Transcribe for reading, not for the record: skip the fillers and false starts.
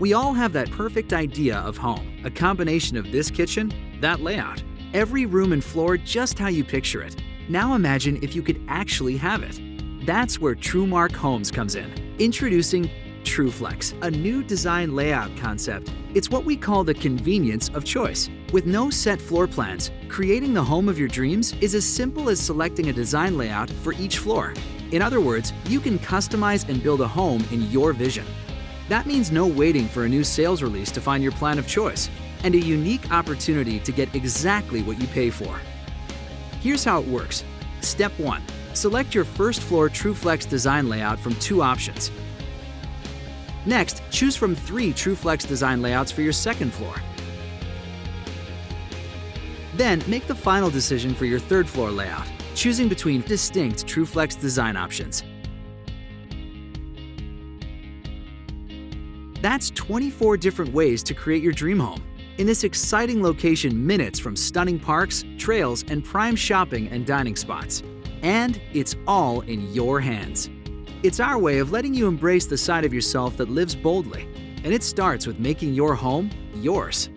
We all have that perfect idea of home, a combination of this kitchen, that layout, every room and floor just how you picture it. Now imagine if you could actually have it. That's where Trumark Homes comes in. Introducing TruFlex, a new design layout concept. It's what we call the convenience of choice. With no set floor plans, creating the home of your dreams is as simple as selecting a design layout for each floor. In other words, you can customize and build a home in your vision. That means no waiting for a new sales release to find your plan of choice, and a unique opportunity to get exactly what you pay for. Here's how it works. Step 1. Select your first floor TruFlex design layout from 2 options. Next, choose from 3 TruFlex design layouts for your second floor. Then, make the final decision for your third floor layout, choosing between distinct TruFlex design options. That's 24 different ways to create your dream home. In this exciting location minutes from stunning parks, trails, and prime shopping and dining spots. And it's all in your hands. It's our way of letting you embrace the side of yourself that lives boldly. And it starts with making your home yours.